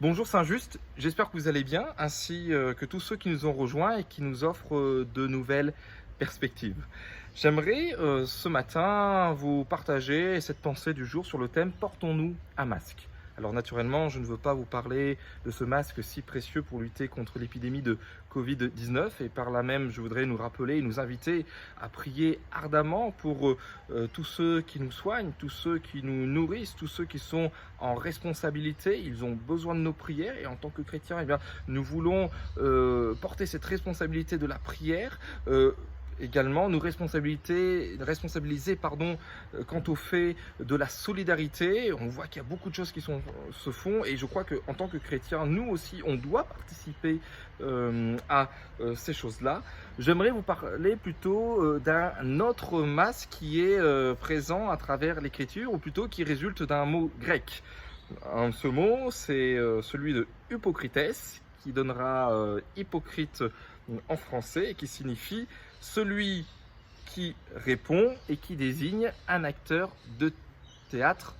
Bonjour Saint-Just, j'espère que vous allez bien, ainsi que tous ceux qui nous ont rejoints et qui nous offrent de nouvelles perspectives. J'aimerais ce matin vous partager cette pensée du jour sur le thème «Portons-nous un masque?». Alors naturellement, je ne veux pas vous parler de ce masque si précieux pour lutter contre l'épidémie de Covid-19 et par là même, je voudrais nous rappeler et nous inviter à prier ardemment pour tous ceux qui nous soignent, tous ceux qui nous nourrissent, tous ceux qui sont en responsabilité. Ils ont besoin de nos prières et en tant que chrétiens, eh bien, nous voulons porter cette responsabilité de la prière. Également nous responsabiliser quant au fait de la solidarité. On voit qu'il y a beaucoup de choses qui se font et je crois qu'en tant que chrétiens, nous aussi, on doit participer à ces choses-là. J'aimerais vous parler plutôt d'un autre masque qui est présent à travers l'écriture, ou plutôt qui résulte d'un mot grec. Ce mot, c'est celui de hypocrites, qui donnera hypocrite en français et qui signifie celui qui répond et qui désigne un acteur de théâtre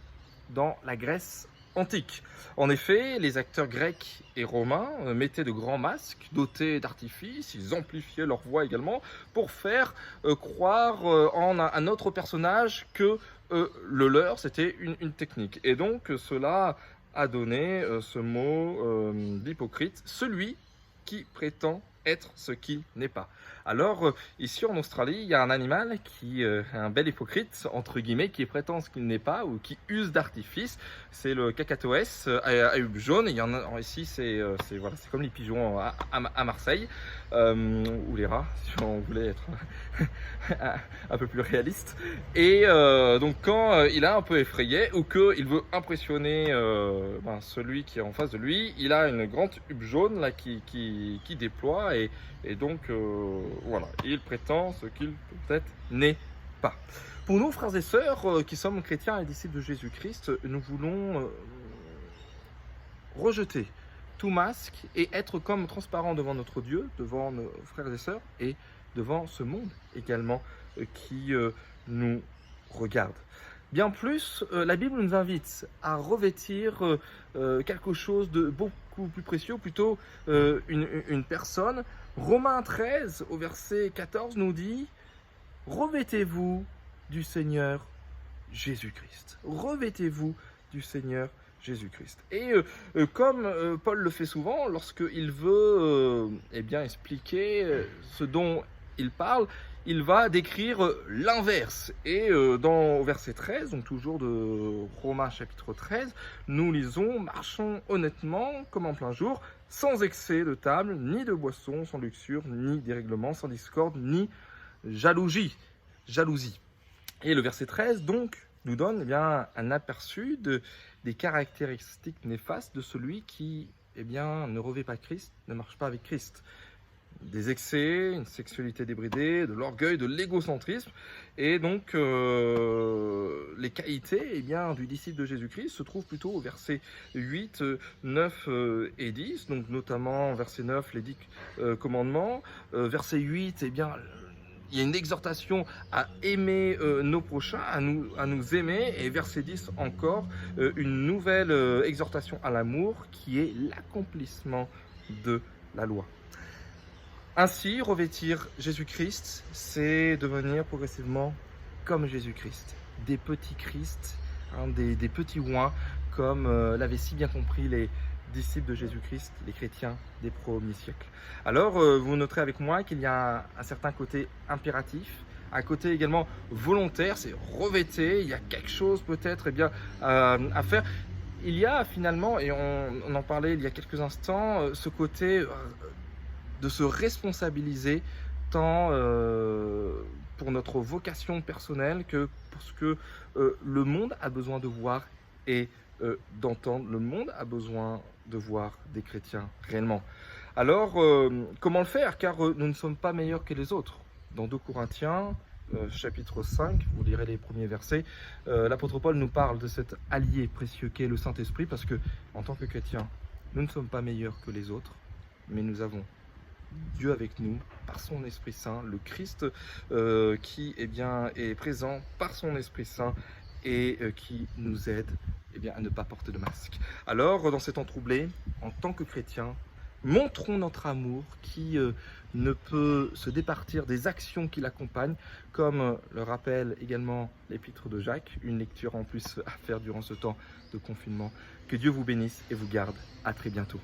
dans la Grèce antique. En effet, les acteurs grecs et romains mettaient de grands masques dotés d'artifices, ils amplifiaient leur voix également pour faire croire en un autre personnage que le leur, c'était une technique. Et donc cela a donné ce mot d'hypocrite, celui qui prétend être ce qui n'est pas. Alors, ici en Australie, il y a un animal qui est un bel hypocrite, entre guillemets, qui prétend ce qu'il n'est pas ou qui use d'artifice. C'est le cacatoès à hubes jaunes. Il y en a ici, voilà, c'est comme les pigeons à Marseille, ou les rats, si on voulait être un peu plus réaliste. Et donc, quand il est un peu effrayé ou qu'il veut impressionner celui qui est en face de lui, il a une grande huppe jaune là, qui déploie et donc voilà, il prétend ce qu'il peut-être n'est pas. Pour nous, frères et sœurs, qui sommes chrétiens et disciples de Jésus-Christ, nous voulons rejeter tout masque et être comme transparent devant notre Dieu, devant nos frères et sœurs et devant ce monde également qui nous regarde. Bien plus, la Bible nous invite à revêtir quelque chose de beaucoup plus précieux, ou plutôt une personne. Romains 13, au verset 14, nous dit « Revêtez-vous du Seigneur Jésus-Christ. Revêtez-vous du Seigneur Jésus-Christ. » Et comme Paul le fait souvent, lorsqu'il veut expliquer ce dont il parle, il va décrire l'inverse. Et au verset 13, donc toujours de Romains chapitre 13, nous lisons « Marchons honnêtement comme en plein jour, sans excès de table, ni de boisson, sans luxure, ni dérèglement, sans discorde, ni jalousie. » Et le verset 13, donc, nous donne un aperçu des caractéristiques néfastes de celui qui ne revêt pas Christ, ne marche pas avec Christ. Des excès, une sexualité débridée, de l'orgueil, de l'égocentrisme. Et donc, les qualités du disciple de Jésus-Christ se trouvent plutôt au verset 8, 9 et 10. Donc, notamment, verset 9, les 10 commandements. Verset 8, il y a une exhortation à aimer nos prochains, à nous aimer. Et verset 10 encore, une nouvelle exhortation à l'amour qui est l'accomplissement de la loi. Ainsi, revêtir Jésus-Christ, c'est devenir progressivement comme Jésus-Christ. Des petits Christ, des petits oins, comme l'avaient si bien compris les disciples de Jésus-Christ, les chrétiens des premiers siècles. Alors, vous noterez avec moi qu'il y a un certain côté impératif, un côté également volontaire, c'est revêter, il y a quelque chose peut-être à faire. Il y a finalement, et on en parlait il y a quelques instants, ce côté de se responsabiliser tant pour notre vocation personnelle que pour ce que le monde a besoin de voir et d'entendre. Le monde a besoin de voir des chrétiens réellement. Alors, comment le faire? Car nous ne sommes pas meilleurs que les autres. Dans 2 Corinthiens, chapitre 5, vous lirez les premiers versets, l'apôtre Paul nous parle de cet allié précieux qu'est le Saint-Esprit, parce que en tant que chrétiens, nous ne sommes pas meilleurs que les autres, mais nous avons Dieu avec nous par son Esprit Saint, le Christ qui est présent par son Esprit Saint et qui nous aide eh bien, à ne pas porter de masque. Alors, dans ces temps troublés, en tant que chrétiens, montrons notre amour qui ne peut se départir des actions qui l'accompagnent, comme le rappelle également l'épître de Jacques, une lecture en plus à faire durant ce temps de confinement. Que Dieu vous bénisse et vous garde. À très bientôt.